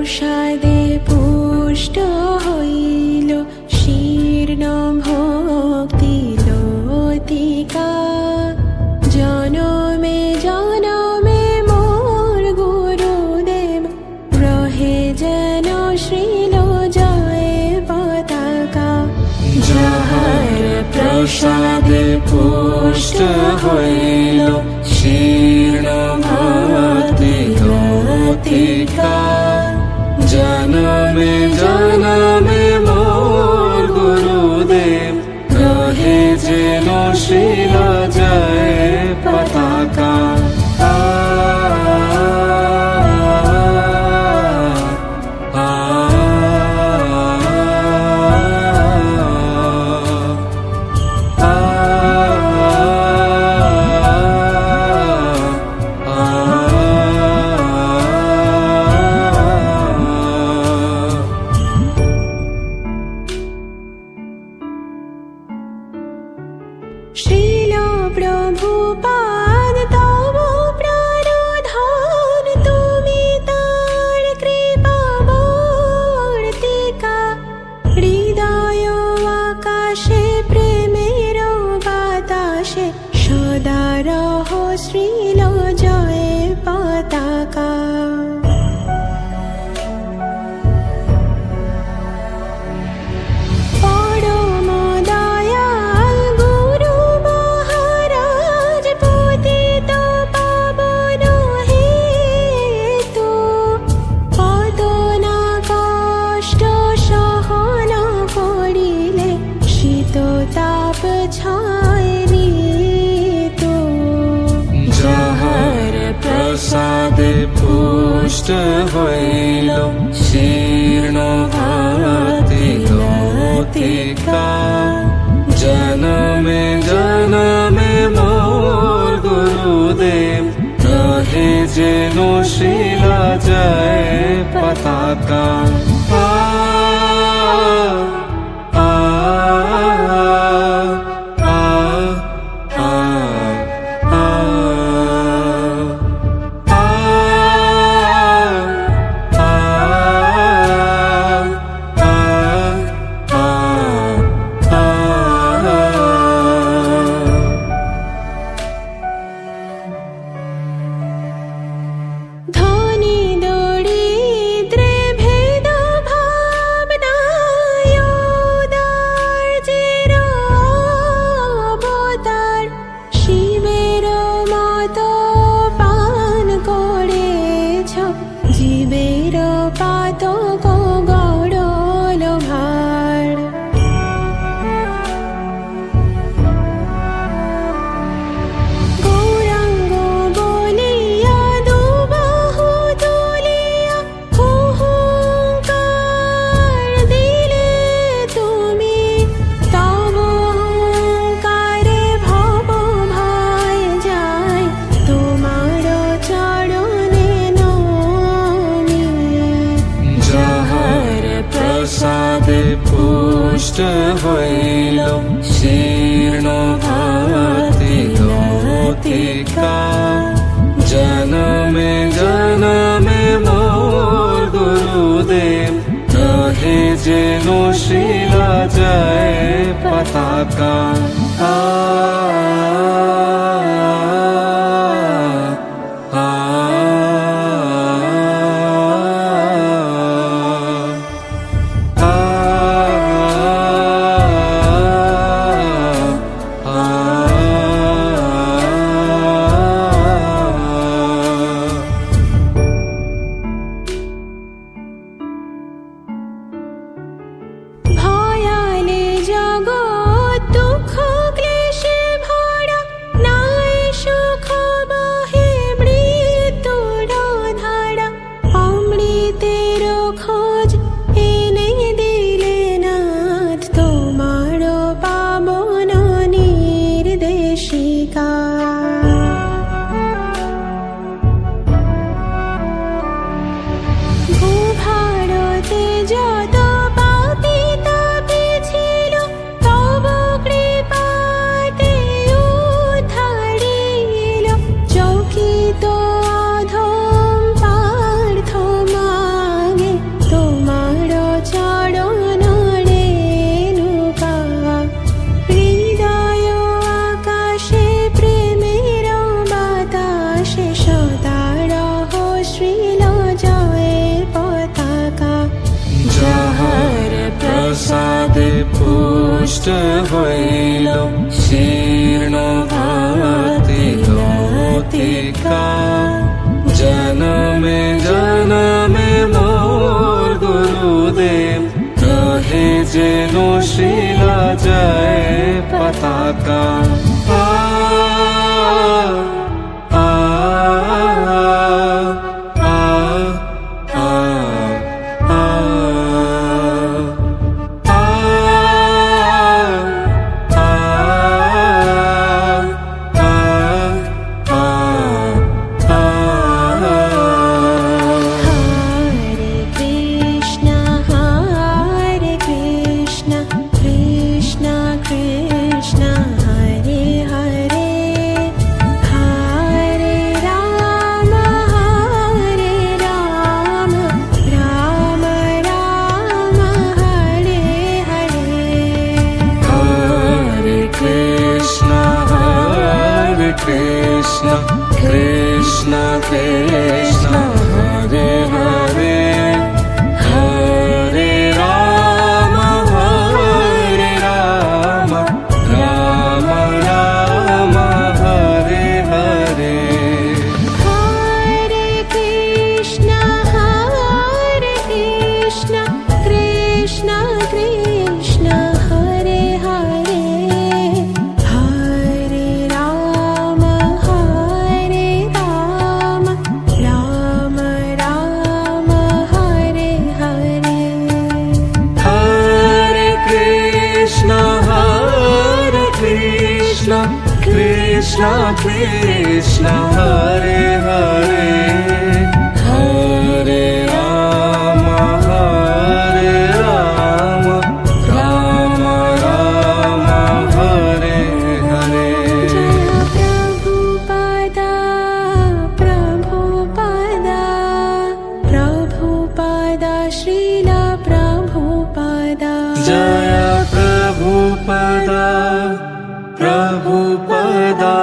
প্রসাদে পুষ্ট হইল শীর্ণ ভক্তি লতিকা। জনমে জনমে মোর গুরুদেব রহে যেন শ্রীল জয় পতাকা। যাহার প্রসাদে পুষ্ট হইল শীর্ণ ভক্তি লতিকা। জনমে জনমে মোর গুরুদেব রহে যেন শ্রীল জয় পতাকা। শ্রীল প্রভুপাদ তব প্রাণধন, তুমি তার কৃপাবর্তিকা। হৃদয় আকাশে প্রেমের বাতাসে সদা রহ শ্রীল জয় পতাকা। তাপ ছায় ঋতু। যাহার প্রসাদে পুষ্ট হইল শীর্ণ ভক্তি লতিকা। জনমে জনমে মোর গুরুদেব রহে যেন শ্রীল জয় পতাকা। ধনী দরিদ্রে ভেদ ভাব নাই, উদার চির অবতার শিবের মত পান করেছ জীবের পাতক গড়ল ভার। গৌরাঙ্গ বলিয়া দুবাহু তুলিয়া হুঙ্কার দিলে তুমি। তব হুঙ্কারে ভব ভয় যায় তোমার চরণে নমি। যাহার প্রসাদে পুষ্ট হইল শীর্ণ ভক্তি লতিকা। জনমে জনমে মোর গুরুদেব রহে যেন শ্রীল জয় পতাকা। ভয়ালে জগৎ দুঃখ ক্লেশে হইল শীর্ণ ভাতি লতিকা জনমে জনমে মোর গুরুদেব রহে যেন শিলা যায় পতাকা Krishna Krishna Krishna Hare Hare Hare Rama Hare Rama Rama Rama Hare Hare Hare Krishna Krishna Krishna Hare Hare Hare Rama Hare Rama Rama Rama Hare Hare Hare Krishna Krishna Krishna Hare Hare Hare Rama Rama Rama Hare Hare Jaya Prabhupada Prabhupada Prabhupada Srila Prabhupada Jaya Prabhupada Prabhupada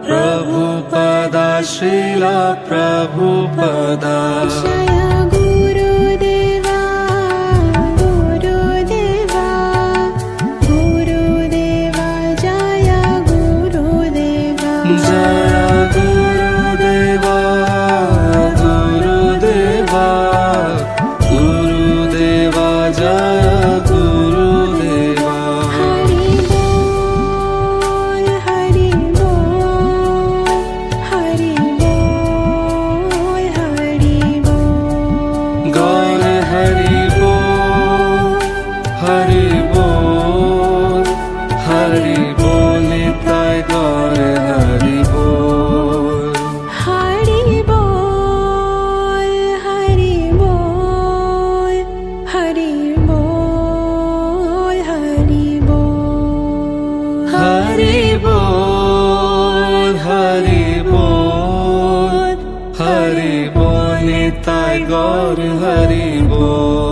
Prabhupada Srila Prabhupada Jaya Gurudeva Gurudeva Gurudeva Jaya Gurudeva Jaya Gurudeva Gurudeva Gurudeva Jaya Gurudeva Hari Bol Hari Bol Hari Bol Hari Bol Gaur Hari Bol Hari Bol Hari Bol Nitai Gaur Hari Bol Hari Bol Hari Bol Hari Bol Hari Bol Hari Bol Hari Bol Hari Bol Nitai Gaur Hari Bol